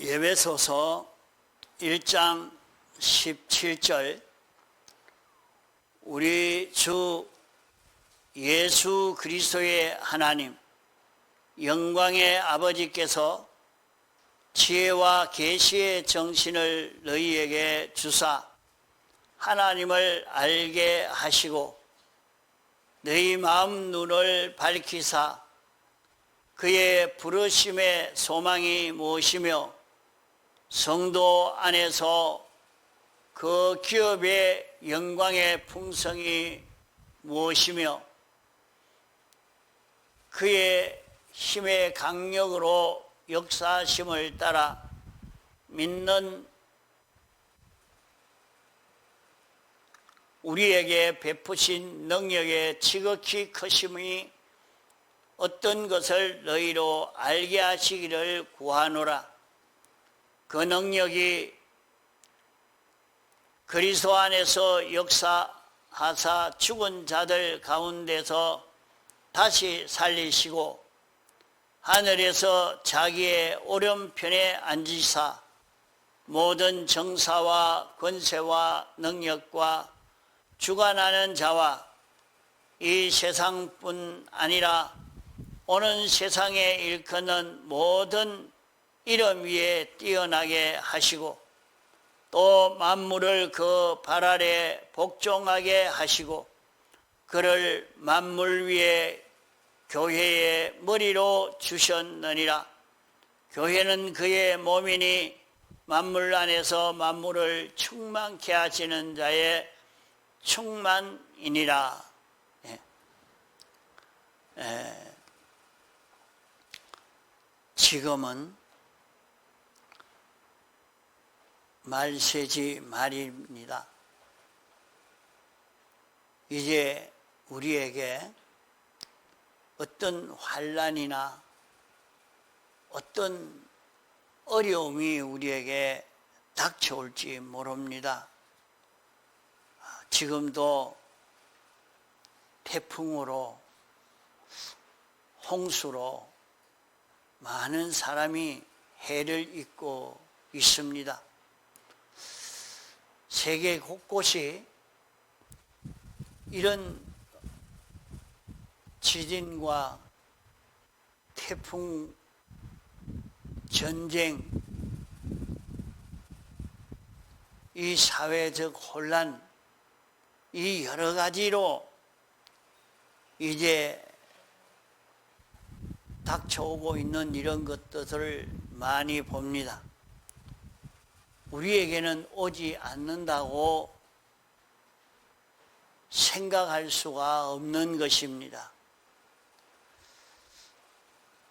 에베소서 1장 17절 우리 주 예수 그리스도의 하나님 영광의 아버지께서 지혜와 계시의 정신을 너희에게 주사 하나님을 알게 하시고 너희 마음 눈을 밝히사 그의 부르심의 소망이 무엇이며 성도 안에서 그 기업의 영광의 풍성이 무엇이며 그의 힘의 강력으로 역사하심을 따라 믿는 우리에게 베푸신 능력의 지극히 크심이 어떤 것을 너희로 알게 하시기를 구하노라. 그 능력이 그리스도 안에서 역사하사 죽은 자들 가운데서 다시 살리시고 하늘에서 자기의 오른편에 앉으사 모든 정사와 권세와 능력과 주관하는 자와 이 세상뿐 아니라 오는 세상에 일컫는 모든 이름 위에 뛰어나게 하시고 또 만물을 그 발 아래 복종하게 하시고 그를 만물 위에 교회의 머리로 주셨느니라. 교회는 그의 몸이니 만물 안에서 만물을 충만케 하시는 자의 충만이니라. 지금은 말세지 말입니다. 이제 우리에게 어떤 환난이나 어떤 어려움이 우리에게 닥쳐올지 모릅니다. 지금도 태풍으로 홍수로 많은 사람이 해를 입고 있습니다. 세계 곳곳이 이런 지진과 태풍, 전쟁, 이 사회적 혼란, 이 여러 가지로 이제 닥쳐오고 있는 이런 것들을 많이 봅니다. 우리에게는 오지 않는다고 생각할 수가 없는 것입니다.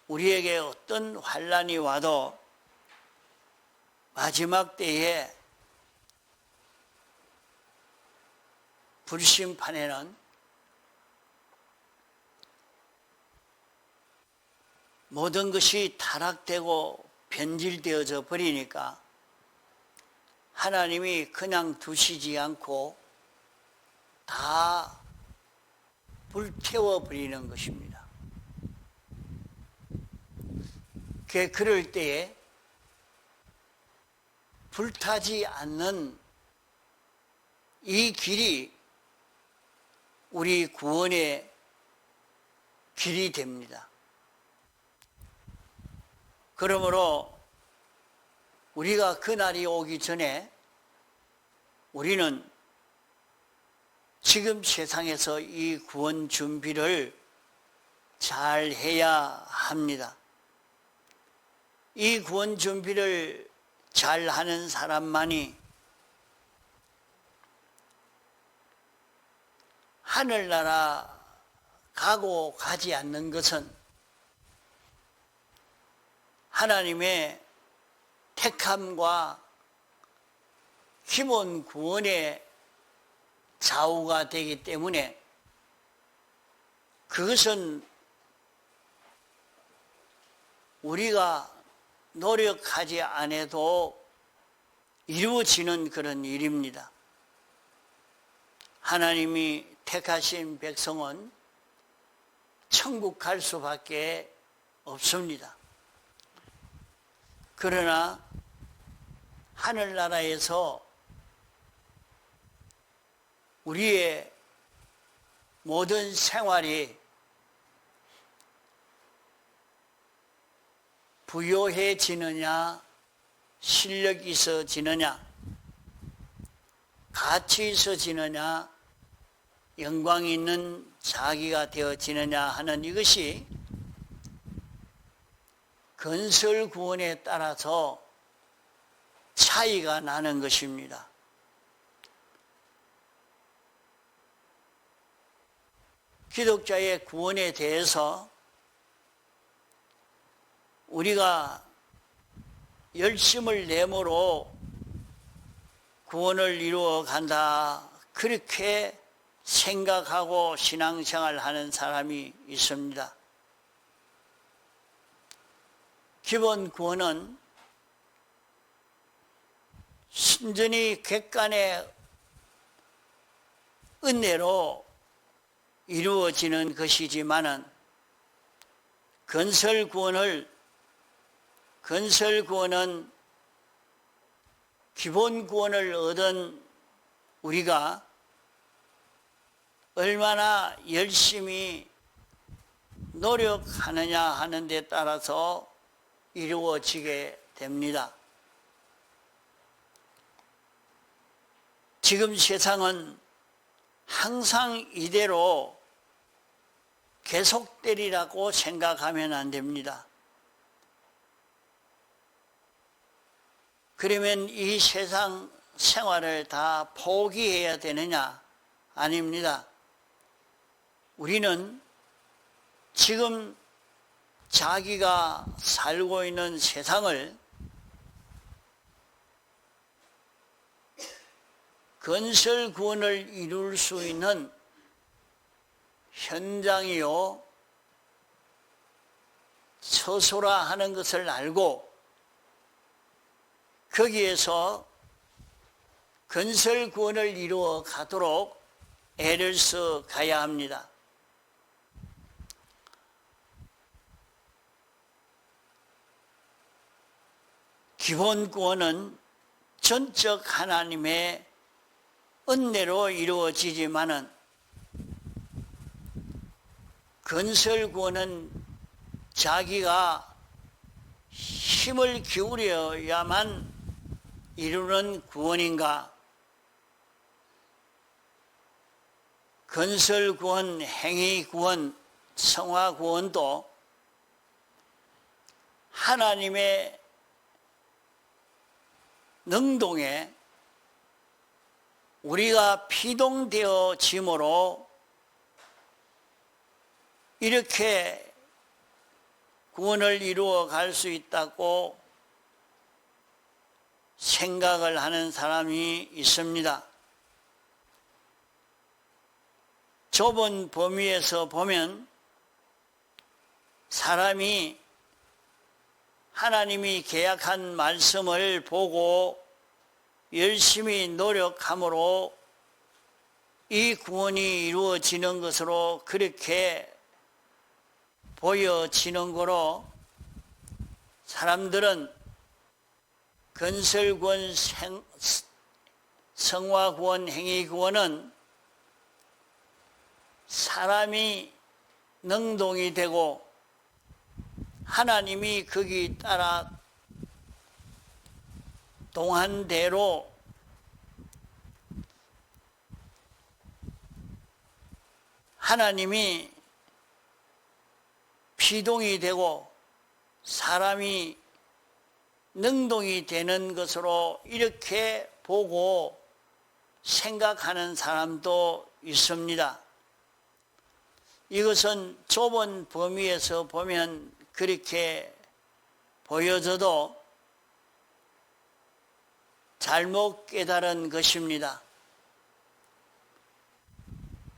우리에게 어떤 환난이 와도 마지막 때에 불심판에는 모든 것이 타락되고 변질되어져 버리니까 하나님이 그냥 두시지 않고 다 불태워 버리는 것입니다. 그럴 때에 불타지 않는 이 길이 우리 구원의 길이 됩니다. 그러므로 우리가 그날이 오기 전에 우리는 지금 세상에서 이 구원 준비를 잘 해야 합니다. 이 구원 준비를 잘 하는 사람만이 하늘나라 가고 가지 않는 것은 하나님의 택함과 기본 구원의 좌우가 되기 때문에 그것은 우리가 노력하지 않아도 이루어지는 그런 일입니다. 하나님이 택하신 백성은 천국 갈 수밖에 없습니다. 그러나 하늘나라에서 우리의 모든 생활이 부요해지느냐, 실력이 있어지느냐, 가치 있어지느냐, 영광 있는 자기가 되어지느냐 하는 이것이 건설 구원에 따라서 차이가 나는 것입니다. 기독자의 구원에 대해서 우리가 열심을 내므로 구원을 이루어 간다, 그렇게 생각하고 신앙생활 하는 사람이 있습니다. 기본 구원은 순전히 객관의 은혜로 이루어지는 것이지만은 건설 구원은 기본 구원을 얻은 우리가 얼마나 열심히 노력하느냐 하는 데 따라서 이루어지게 됩니다. 지금 세상은 항상 이대로 계속되리라고 생각하면 안 됩니다. 그러면 이 세상 생활을 다 포기해야 되느냐? 아닙니다. 우리는 지금 자기가 살고 있는 세상을 건설 구원을 이룰 수 있는 현장이요, 처소라 하는 것을 알고 거기에서 건설 구원을 이루어 가도록 애를 써 가야 합니다. 기본 구원은 전적 하나님의 은혜로 이루어지지만은 건설 구원은 자기가 힘을 기울여야만 이루는 구원인가? 건설 구원, 행위 구원, 성화 구원도 하나님의 능동에 우리가 피동되어짐으로 이렇게 구원을 이루어 갈 수 있다고 생각을 하는 사람이 있습니다. 좁은 범위에서 보면 사람이 하나님이 계약한 말씀을 보고 열심히 노력함으로 이 구원이 이루어지는 것으로 그렇게 보여지는 거로 사람들은 건설구원, 성화구원, 행위구원은 사람이 능동이 되고 하나님이 거기 따라 동한대로 하나님이 피동이 되고 사람이 능동이 되는 것으로 이렇게 보고 생각하는 사람도 있습니다. 이것은 좁은 범위에서 보면 그렇게 보여져도 잘못 깨달은 것입니다.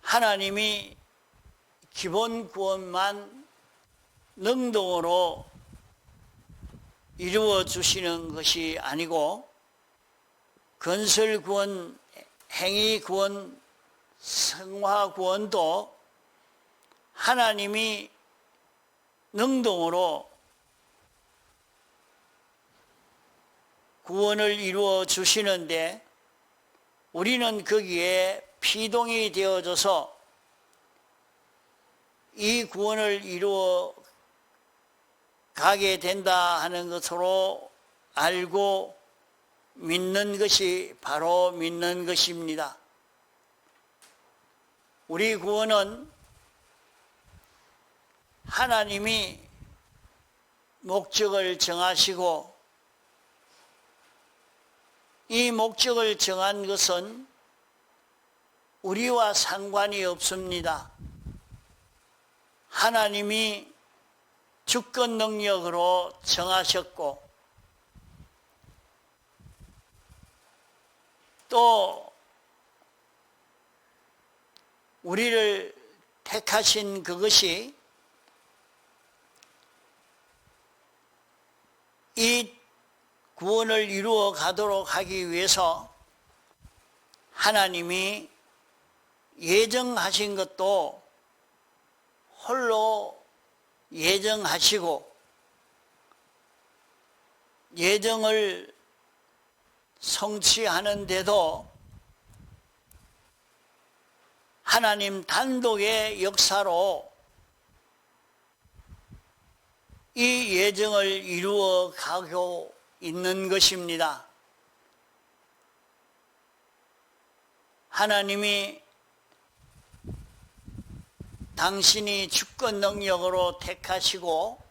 하나님이 기본 구원만 능동으로 이루어 주시는 것이 아니고 건설 구원, 행위 구원, 성화 구원도 하나님이 능동으로 구원을 이루어 주시는데 우리는 거기에 피동이 되어져서 이 구원을 이루어 가게 된다 하는 것으로 알고 믿는 것이 바로 믿는 것입니다. 우리 구원은 하나님이 목적을 정하시고 이 목적을 정한 것은 우리와 상관이 없습니다. 하나님이 주권 능력으로 정하셨고 또 우리를 택하신 그것이 이 구원을 이루어 가도록 하기 위해서 하나님이 예정하신 것도 홀로 예정하시고 예정을 성취하는데도 하나님 단독의 역사로 이 예정을 이루어 가고 있는 것입니다. 하나님이 당신이 주권 능력으로 택하시고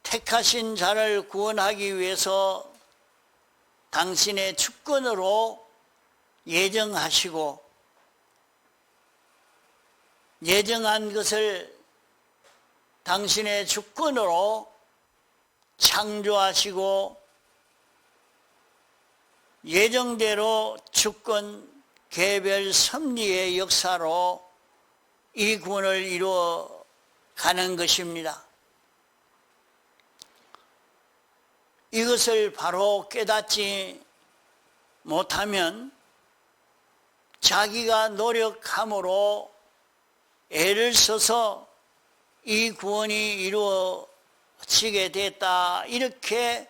택하신 자를 구원하기 위해서 당신의 주권으로 예정하시고 예정한 것을 당신의 주권으로 창조하시고 예정대로 주권 개별 섭리의 역사로 이 구원을 이루어 가는 것입니다. 이것을 바로 깨닫지 못하면 자기가 노력함으로 애를 써서 이 구원이 이루어지게 됐다 이렇게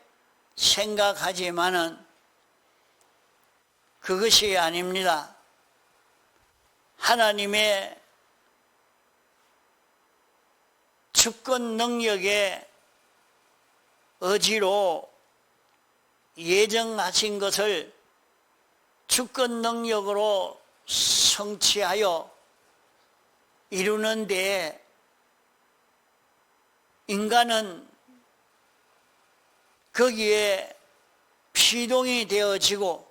생각하지만은 그것이 아닙니다. 하나님의 주권 능력의 의지로 예정하신 것을 주권 능력으로 성취하여 이루는 데 인간은 거기에 피동이 되어지고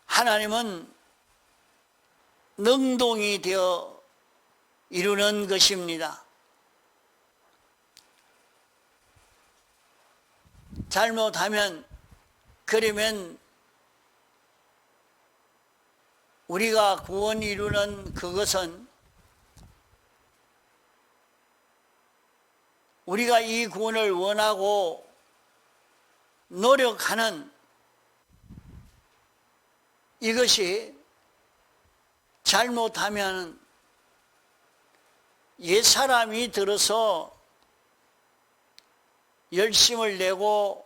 하나님은 능동이 되어 이루는 것입니다. 잘못하면 그러면 우리가 구원 이루는 그것은 우리가 이 구원을 원하고 노력하는 이것이 잘못하면 옛사람이 들어서 열심을 내고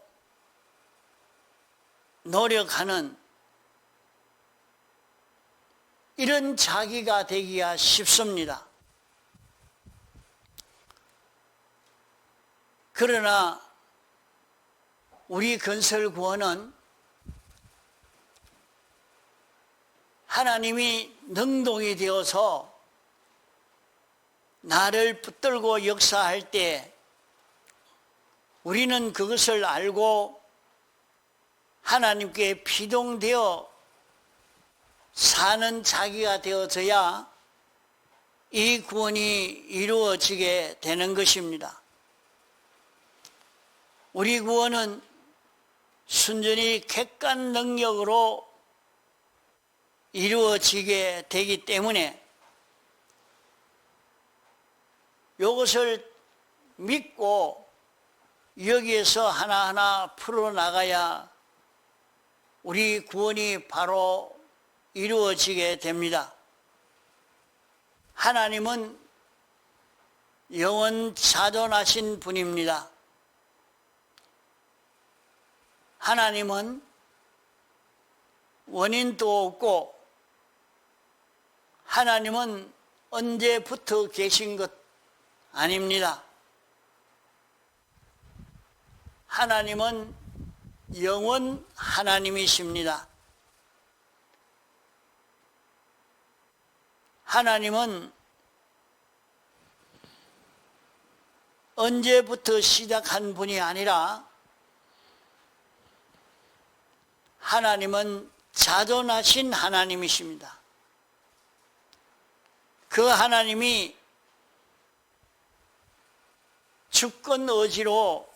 노력하는 이런 자기가 되기가 쉽습니다. 그러나 우리 건설구원은 하나님이 능동이 되어서 나를 붙들고 역사할 때 우리는 그것을 알고 하나님께 피동되어 사는 자기가 되어져야 이 구원이 이루어지게 되는 것입니다. 우리 구원은 순전히 객관 능력으로 이루어지게 되기 때문에 이것을 믿고 여기에서 하나하나 풀어나가야 우리 구원이 바로 이루어지게 됩니다. 하나님은 영원 자존하신 분입니다. 하나님은 원인도 없고 하나님은 언제부터 계신 것 아닙니다. 하나님은 영원 하나님이십니다. 하나님은 언제부터 시작한 분이 아니라 하나님은 자존하신 하나님이십니다. 그 하나님이 주권 의지로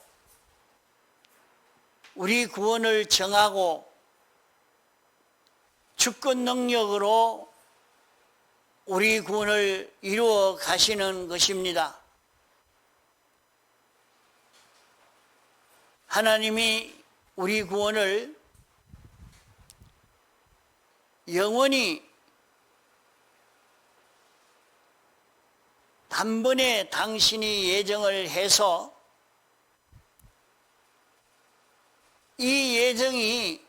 우리 구원을 정하고 주권 능력으로 우리 구원을 이루어 가시는 것입니다. 하나님이 우리 구원을 영원히 단번에 당신이 예정을 해서 이 예정이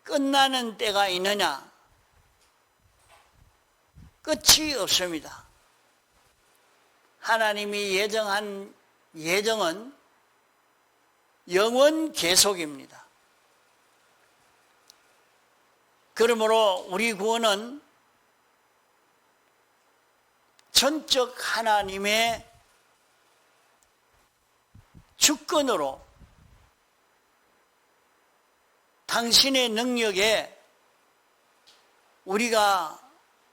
끝나는 때가 있느냐? 끝이 없습니다. 하나님이 예정한 예정은 영원 계속입니다. 그러므로 우리 구원은 전적 하나님의 주권으로 당신의 능력에 우리가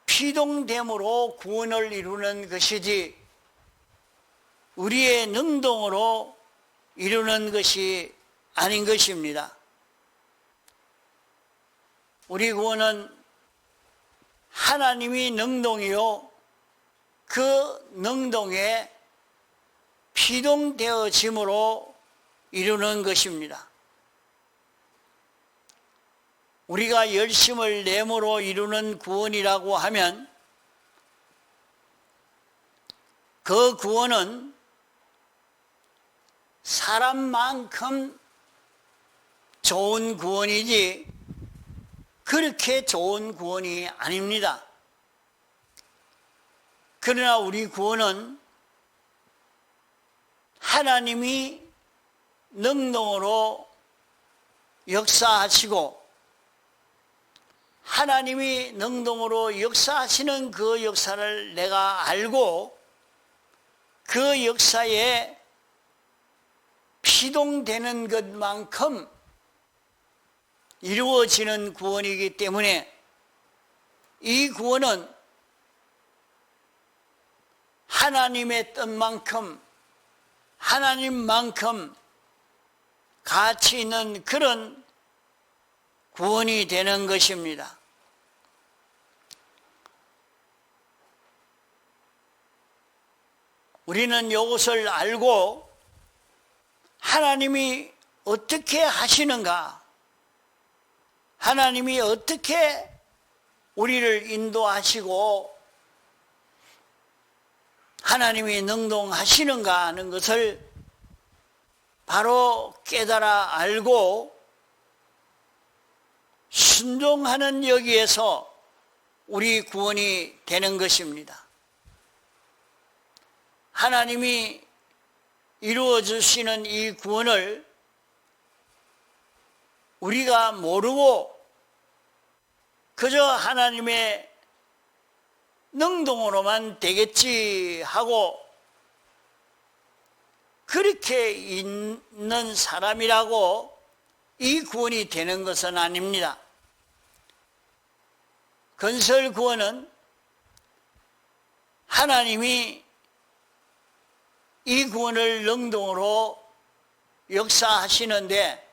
피동됨으로 구원을 이루는 것이지 우리의 능동으로 이루는 것이 아닌 것입니다. 우리 구원은 하나님이 능동이요 그 능동에 피동되어짐으로 이루는 것입니다. 우리가 열심을 내므로 이루는 구원이라고 하면 그 구원은 사람만큼 좋은 구원이지 그렇게 좋은 구원이 아닙니다. 그러나 우리 구원은 하나님이 능동으로 역사하시고 하나님이 능동으로 역사하시는 그 역사를 내가 알고 그 역사에 피동되는 것만큼 이루어지는 구원이기 때문에 이 구원은 하나님의 뜻만큼 하나님만큼 가치 있는 그런 구원이 되는 것입니다. 우리는 이것을 알고 하나님이 어떻게 하시는가, 하나님이 어떻게 우리를 인도하시고 하나님이 능동하시는가 하는 것을 바로 깨달아 알고 순종하는 여기에서 우리 구원이 되는 것입니다. 하나님이 이루어 주시는 이 구원을 우리가 모르고 그저 하나님의 능동으로만 되겠지 하고 그렇게 있는 사람이라고 이 구원이 되는 것은 아닙니다. 건설 구원은 하나님이 이 구원을 능동으로 역사하시는데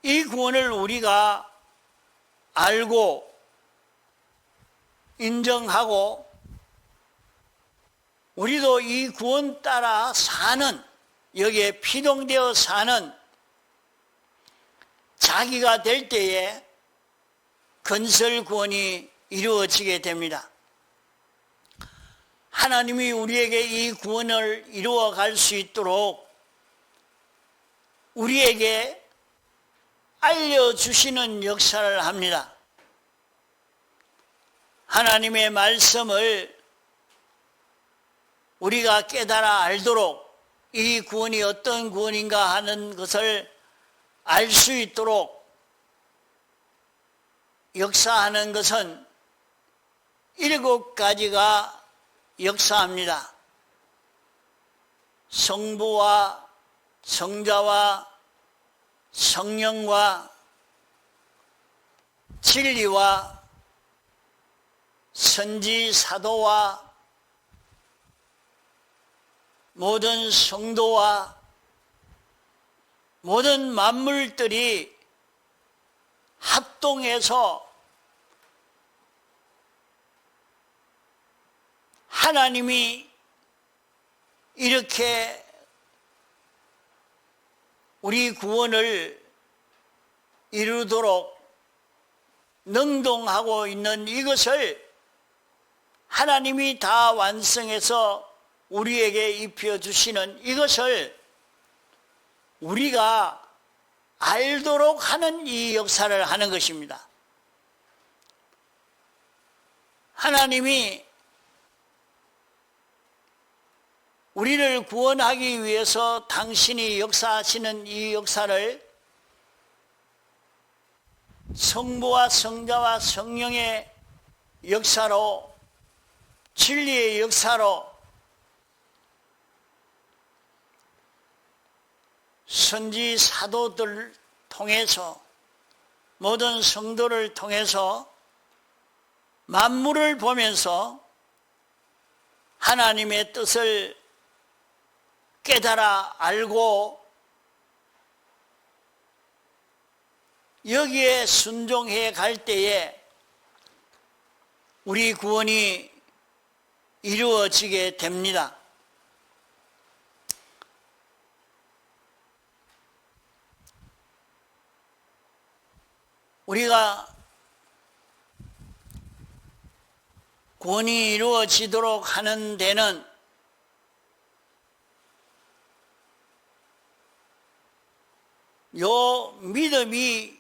이 구원을 우리가 알고 인정하고 우리도 이 구원 따라 사는, 여기에 피동되어 사는 자기가 될 때에 건설 구원이 이루어지게 됩니다. 하나님이 우리에게 이 구원을 이루어 갈 수 있도록 우리에게 알려주시는 역사를 합니다. 하나님의 말씀을 우리가 깨달아 알도록 이 구원이 어떤 구원인가 하는 것을 알 수 있도록 역사하는 것은 7가지가 역사합니다. 성부와 성자와 성령과 진리와 선지 사도와 모든 성도와 모든 만물들이 합동해서 하나님이 이렇게 우리 구원을 이루도록 능동하고 있는 이것을 하나님이 다 완성해서 우리에게 입혀주시는 이것을 우리가 알도록 하는 이 역사를 하는 것입니다. 하나님이 우리를 구원하기 위해서 당신이 역사하시는 이 역사를 성부와 성자와 성령의 역사로, 진리의 역사로, 선지 사도들 통해서, 모든 성도를 통해서 만물을 보면서 하나님의 뜻을 깨달아 알고 여기에 순종해 갈 때에 우리 구원이 이루어지게 됩니다. 우리가 구원이 이루어지도록 하는 데는 요 믿음이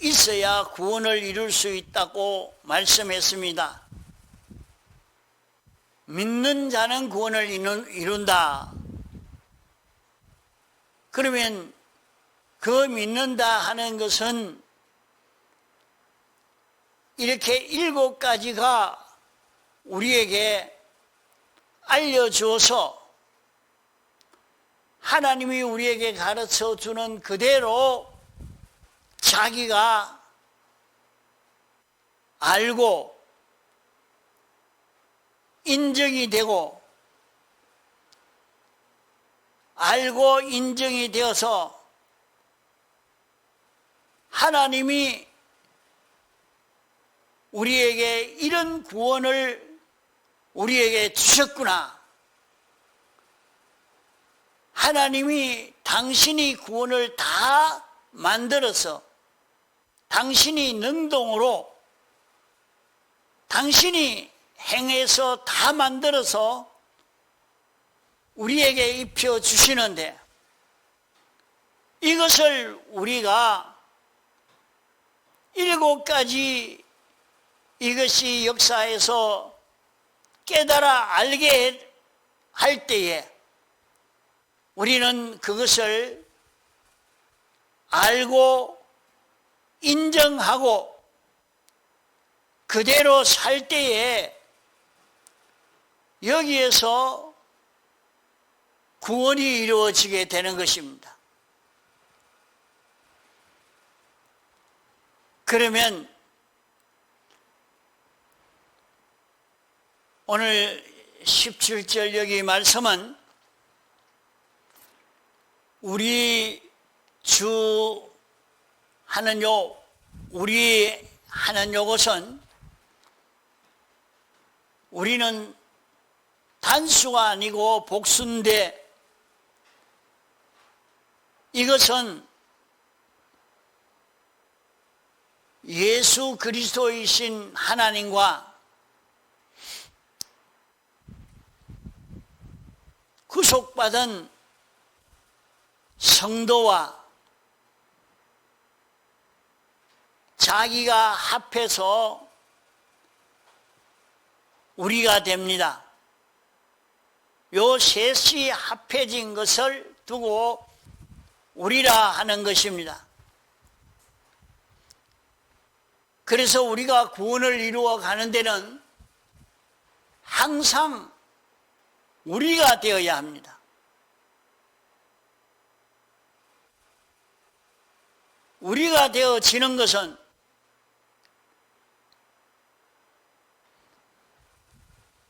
있어야 구원을 이룰 수 있다고 말씀했습니다. 믿는 자는 구원을 이룬다. 그러면 그 믿는다 하는 것은 이렇게 7가지가 우리에게 알려주어서 하나님이 우리에게 가르쳐 주는 그대로 자기가 알고 인정이 되고 알고 인정이 되어서 하나님이 우리에게 이런 구원을 우리에게 주셨구나. 하나님이 당신이 구원을 다 만들어서 당신이 능동으로 당신이 행해서 다 만들어서 우리에게 입혀주시는데 이것을 우리가 7가지 이것이 역사에서 깨달아 알게 할 때에 우리는 그것을 알고 인정하고 그대로 살 때에 여기에서 구원이 이루어지게 되는 것입니다. 그러면 오늘 17절 여기 말씀은 우리 주 하는 우리 하는 요것은 우리는 단수가 아니고 복수인데 이것은 예수 그리스도이신 하나님과 구속받은 성도와 자기가 합해서 우리가 됩니다. 요 셋이 합해진 것을 두고 우리라 하는 것입니다. 그래서 우리가 구원을 이루어 가는 데는 항상 우리가 되어야 합니다. 우리가 되어지는 것은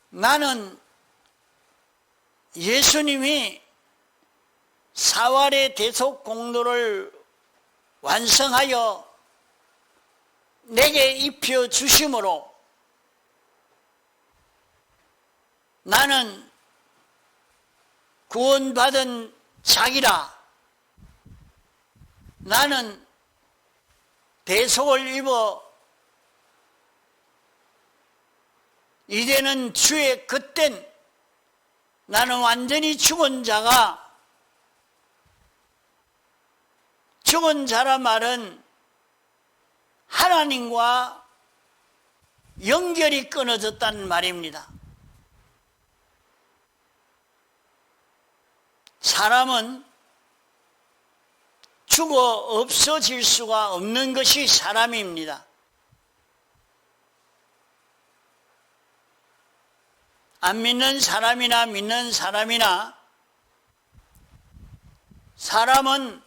나는 예수님이 사활의 대속 공로를 완성하여 내게 입혀 주심으로 나는 구원받은 자기라, 나는 대속을 입어 이제는 주의 그땐 나는 완전히 죽은 자가, 죽은 자라 말은 하나님과 연결이 끊어졌다는 말입니다. 사람은 죽어 없어질 수가 없는 것이 사람입니다. 안 믿는 사람이나 믿는 사람이나 사람은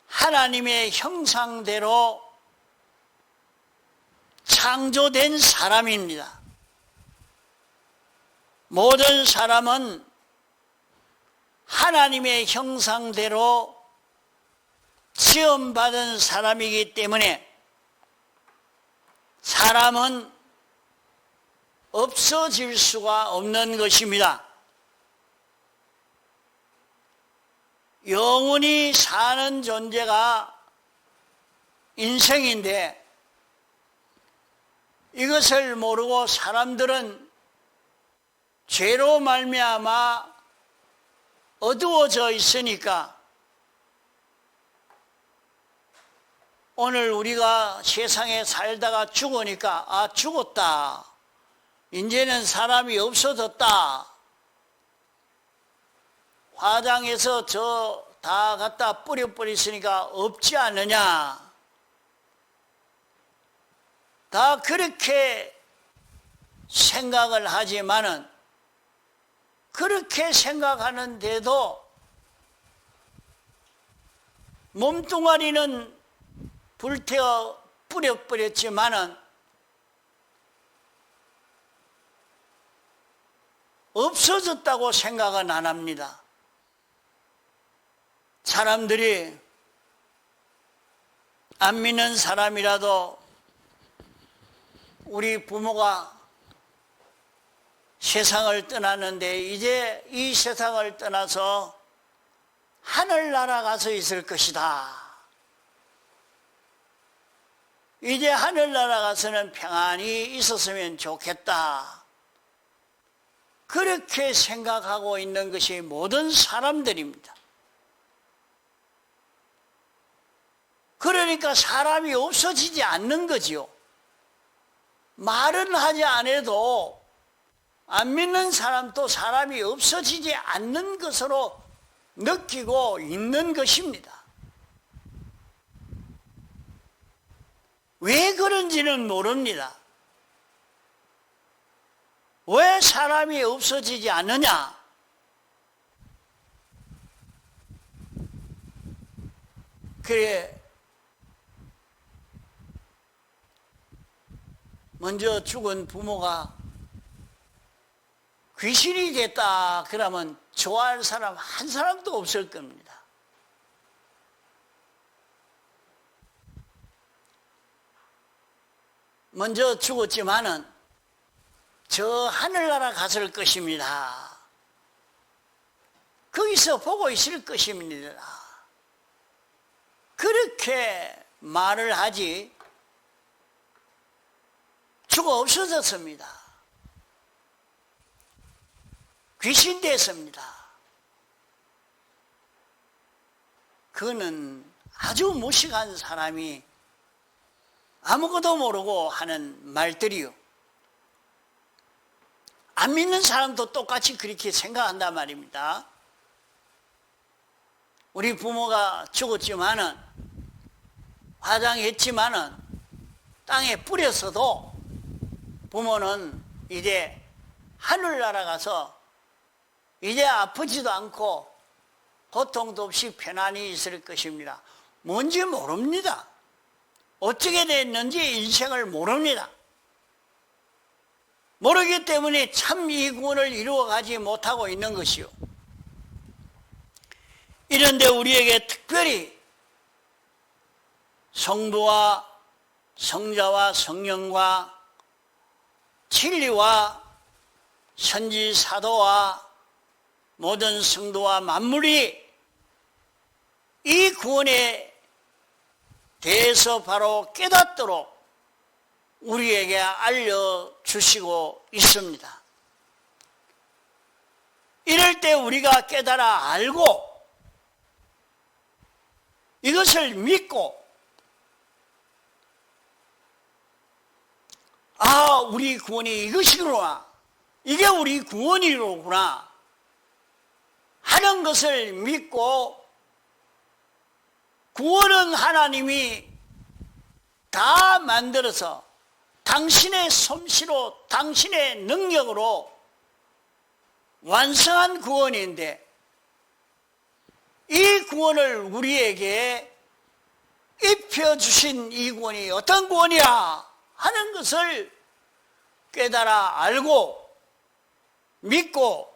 하나님의 형상대로 창조된 사람입니다. 모든 사람은 하나님의 형상대로 지음받은 사람이기 때문에 사람은 없어질 수가 없는 것입니다. 영원히 사는 존재가 인생인데 이것을 모르고 사람들은 죄로 말미암아 어두워져 있으니까 오늘 우리가 세상에 살다가 죽으니까 아, 죽었다, 이제는 사람이 없어졌다, 화장해서 저 다 갖다 뿌려버렸으니까 없지 않느냐, 다 그렇게 생각을 하지만은 그렇게 생각하는데도 몸뚱아리는 불태워 뿌려버렸지만은 없어졌다고 생각은 안 합니다. 사람들이 안 믿는 사람이라도 우리 부모가 세상을 떠나는데 이제 이 세상을 떠나서 하늘나라 가서 있을 것이다, 이제 하늘나라 가서는 평안히 있었으면 좋겠다, 그렇게 생각하고 있는 것이 모든 사람들입니다. 그러니까 사람이 없어지지 않는 거지요. 말은 하지 않아도 안 믿는 사람도 사람이 없어지지 않는 것으로 느끼고 있는 것입니다. 왜 그런지는 모릅니다. 왜 사람이 없어지지 않느냐? 그래, 먼저 죽은 부모가 귀신이 됐다 그러면 좋아할 사람 한 사람도 없을 겁니다. 먼저 죽었지만은 저 하늘나라 갔을 것입니다. 거기서 보고 있을 것입니다. 그렇게 말을 하지 죽어 없어졌습니다. 귀신 됐습니다. 그거는 아주 무식한 사람이 아무것도 모르고 하는 말들이요. 안 믿는 사람도 똑같이 그렇게 생각한단 말입니다. 우리 부모가 죽었지만은, 화장했지만은, 땅에 뿌렸어도 부모는 이제 하늘나라 가서 이제 아프지도 않고 고통도 없이 편안히 있을 것입니다. 뭔지 모릅니다. 어떻게 됐는지 인생을 모릅니다. 모르기 때문에 참 이 구원을 이루어가지 못하고 있는 것이요. 이런데 우리에게 특별히 성부와 성자와 성령과 진리와 선지 사도와 모든 성도와 만물이 이 구원에 대해서 바로 깨닫도록 우리에게 알려주시고 있습니다. 이럴 때 우리가 깨달아 알고 이것을 믿고, 아, 우리 구원이 이것이구나, 이게 우리 구원이로구나 하는 것을 믿고, 구원은 하나님이 다 만들어서 당신의 솜씨로 당신의 능력으로 완성한 구원인데, 이 구원을 우리에게 입혀주신 이 구원이 어떤 구원이야 하는 것을 깨달아 알고 믿고,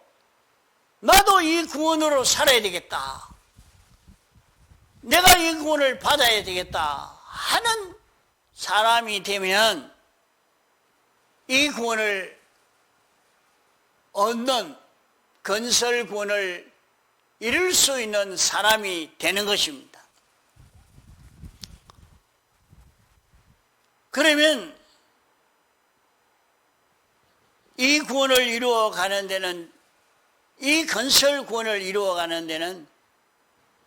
나도 이 구원으로 살아야 되겠다, 내가 이 구원을 받아야 되겠다 하는 사람이 되면 이 구원을 얻는 건설 구원을 이룰 수 있는 사람이 되는 것입니다. 그러면 이 구원을 이루어가는 데는, 이 건설 구원을 이루어가는 데는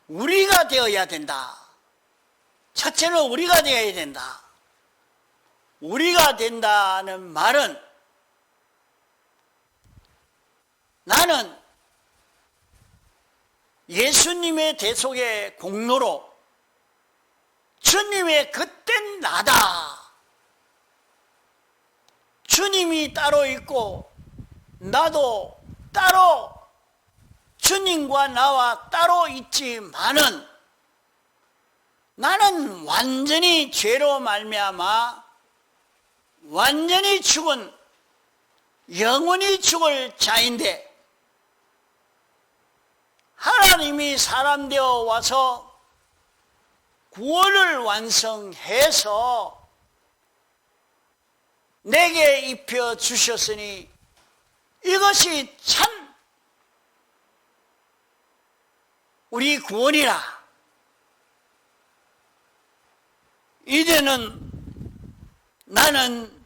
우리가 되어야 된다. 첫째는 우리가 되어야 된다. 우리가 된다는 말은, 나는 예수님의 대속의 공로로 주님의 그땐 나다, 주님이 따로 있고 나도 따로, 주님과 나와 따로 있지만은 나는 완전히 죄로 말미암아 완전히 죽은, 영원히 죽을 자인데, 하나님이 사람 되어 와서 구원을 완성해서 내게 입혀 주셨으니 이것이 참 우리 구원이라. 이제는 나는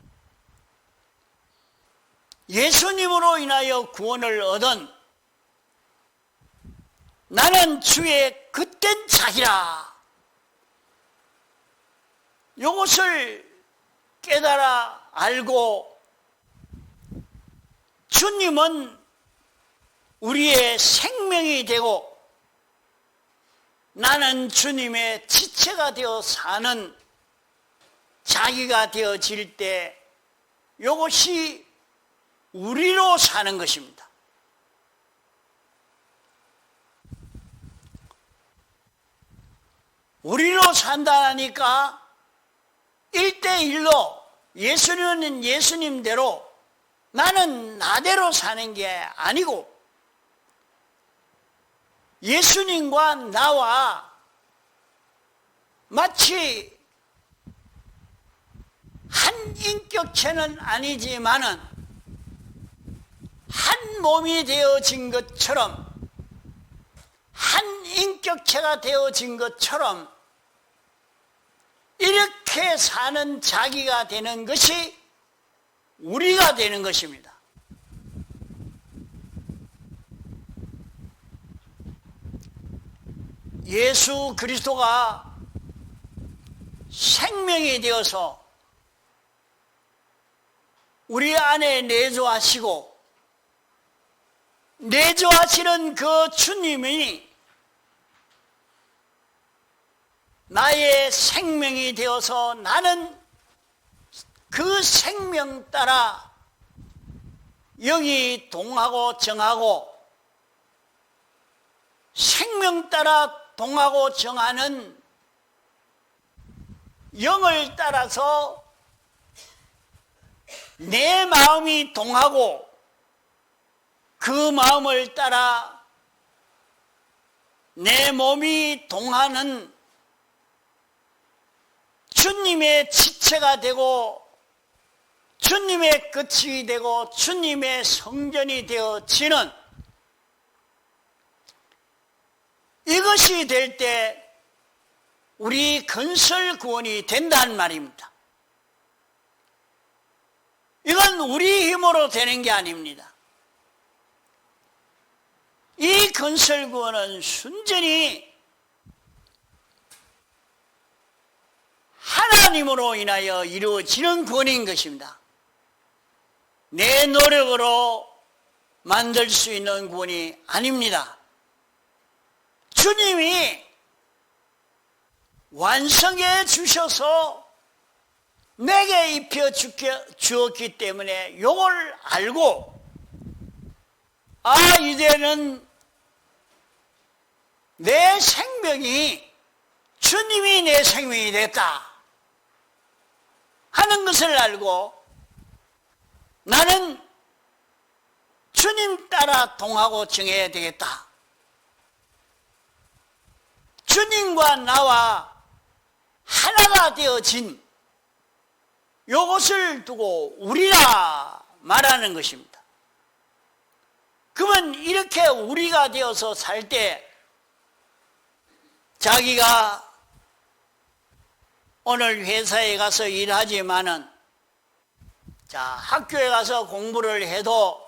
예수님으로 인하여 구원을 얻은, 나는 주의 그땐 자기라, 이것을 깨달아 알고, 주님은 우리의 생명이 되고 나는 주님의 지체가 되어 사는 자기가 되어질 때, 이것이 우리로 사는 것입니다. 우리로 산다니까 1대1로 예수님은 예수님대로, 나는 나대로 사는 게 아니고, 예수님과 나와 마치 한 인격체는 아니지만은 한 몸이 되어진 것처럼, 한 인격체가 되어진 것처럼 이렇게 사는 자기가 되는 것이 우리가 되는 것입니다. 예수 그리스도가 생명이 되어서 우리 안에 내주하시고 내주하시는 그 주님이 나의 생명이 되어서 나는 그 생명 따라 영이 동하고 정하고 생명 따라 동하고 정하는 영을 따라서 내 마음이 동하고 그 마음을 따라 내 몸이 동하는 주님의 지체가 되고 주님의 끝이 되고 주님의 성전이 되어지는 이것이 될 때 우리 건설 구원이 된다는 말입니다. 이건 우리 힘으로 되는 게 아닙니다. 이 건설 구원은 순전히 하나님으로 인하여 이루어지는 구원인 것입니다. 내 노력으로 만들 수 있는 구원이 아닙니다. 주님이 완성해 주셔서 내게 입혀 주었기 때문에 이걸 알고 이제는 내 생명이 주님이 내 생명이 됐다 하는 것을 알고 나는 주님 따라 동하고 정해야 되겠다. 주님과 나와 하나가 되어진 이것을 두고 우리라 말하는 것입니다. 그러면 이렇게 우리가 되어서 살 때 자기가 오늘 회사에 가서 일하지만은 학교에 가서 공부를 해도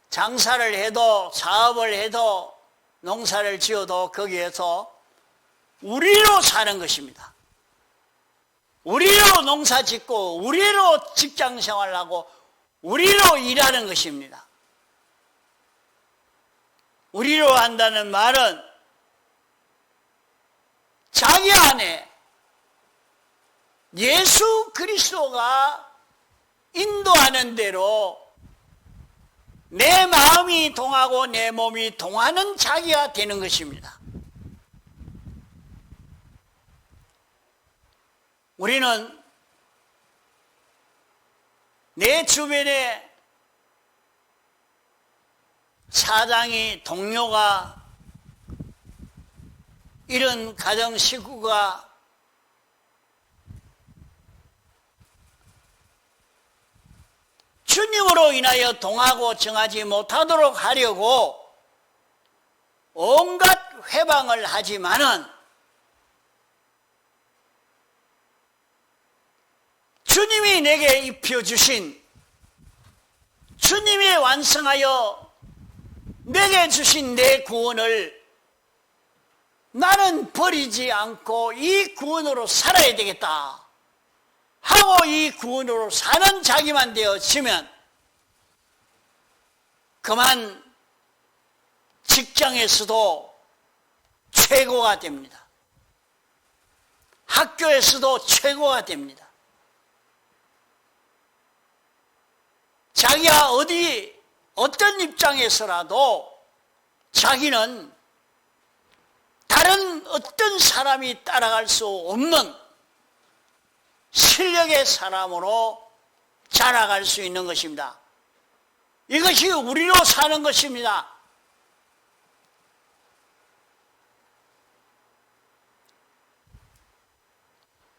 장사를 해도 사업을 해도 농사를 지어도 거기에서 우리로 사는 것입니다. 우리로 농사 짓고 우리로 직장 생활하고 우리로 일하는 것입니다. 우리로 한다는 말은 자기 안에 예수 그리스도가 인도하는 대로 내 마음이 동하고 내 몸이 동하는 자기가 되는 것입니다. 우리는 내 주변에 사장이, 동료가, 이런 가정 식구가 주님으로 인하여 동하고 정하지 못하도록 하려고 온갖 회방을 하지만은 주님이 내게 입혀주신, 주님이 완성하여 내게 주신 내 구원을 나는 버리지 않고 이 구원으로 살아야 되겠다 하고 이 구원으로 사는 자기만 되어지면 그만 직장에서도 최고가 됩니다. 학교에서도 최고가 됩니다. 자기가 어떤 입장에서라도 자기는 다른 어떤 사람이 따라갈 수 없는 실력의 사람으로 자라갈 수 있는 것입니다. 이것이 우리로 사는 것입니다.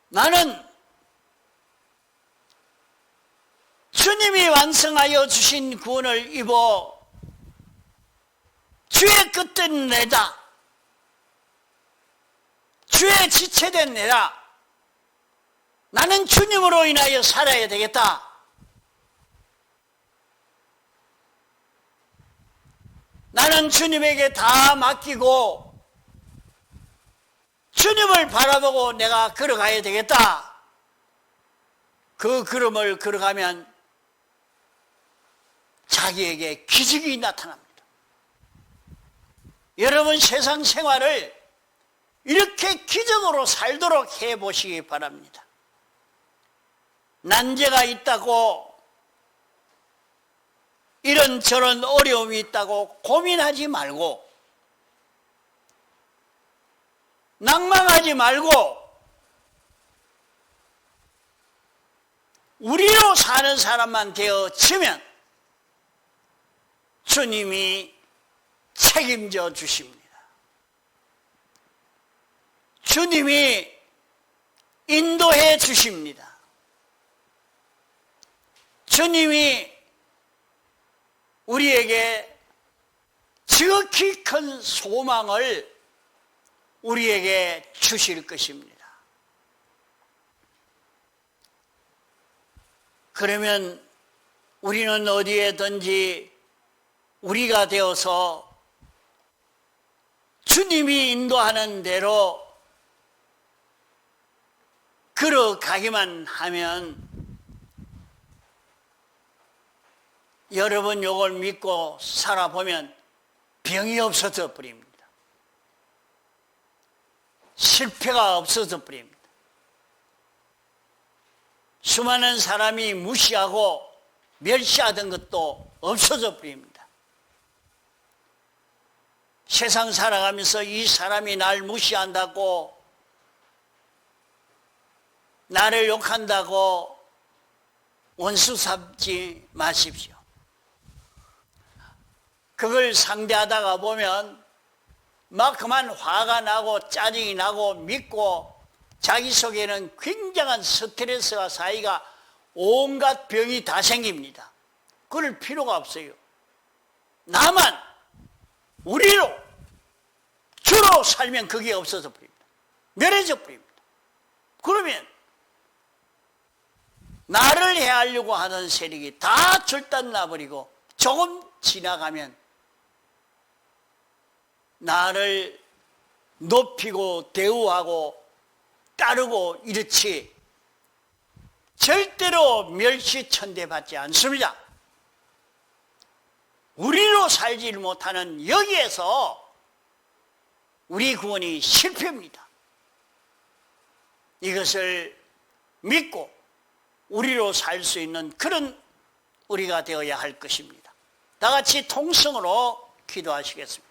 나는 주님이 완성하여 주신 구원을 입어 주의 끝된 내다, 주의 지체된 내다, 나는 주님으로 인하여 살아야 되겠다. 나는 주님에게 다 맡기고 주님을 바라보고 내가 걸어가야 되겠다. 그 걸음을 걸어가면 자기에게 기적이 나타납니다. 여러분 세상 생활을 이렇게 기적으로 살도록 해보시기 바랍니다. 난제가 있다고 이런저런 어려움이 있다고 고민하지 말고 낭망하지 말고 우리로 사는 사람만 되어지면 주님이 책임져 주십니다. 주님이 인도해 주십니다. 주님이 우리에게 지극히 큰 소망을 우리에게 주실 것입니다. 그러면 우리는 어디에든지 우리가 되어서 주님이 인도하는 대로 걸어가기만 하면 여러분 요걸 믿고 살아보면 병이 없어져 버립니다. 실패가 없어져 버립니다. 수많은 사람이 무시하고 멸시하던 것도 없어져 버립니다. 세상 살아가면서 이 사람이 날 무시한다고 나를 욕한다고 원수 삼지 마십시오. 그걸 상대하다가 보면 막 그만 화가 나고 짜증이 나고 믿고 자기 속에는 굉장한 스트레스가 쌓이가 온갖 병이 다 생깁니다. 그럴 필요가 없어요. 나만 우리로 주로 살면 그게 없어져 버립니다. 멸해져 버립니다. 그러면 나를 해하려고 하는 세력이 다 절단 나버리고 조금 지나가면 나를 높이고 대우하고 따르고 이렇지 절대로 멸시천대받지 않습니다. 우리로 살지 못하는 여기에서 우리 구원이 실패입니다. 이것을 믿고 우리로 살 수 있는 그런 우리가 되어야 할 것입니다. 다 같이 통성으로 기도하시겠습니다.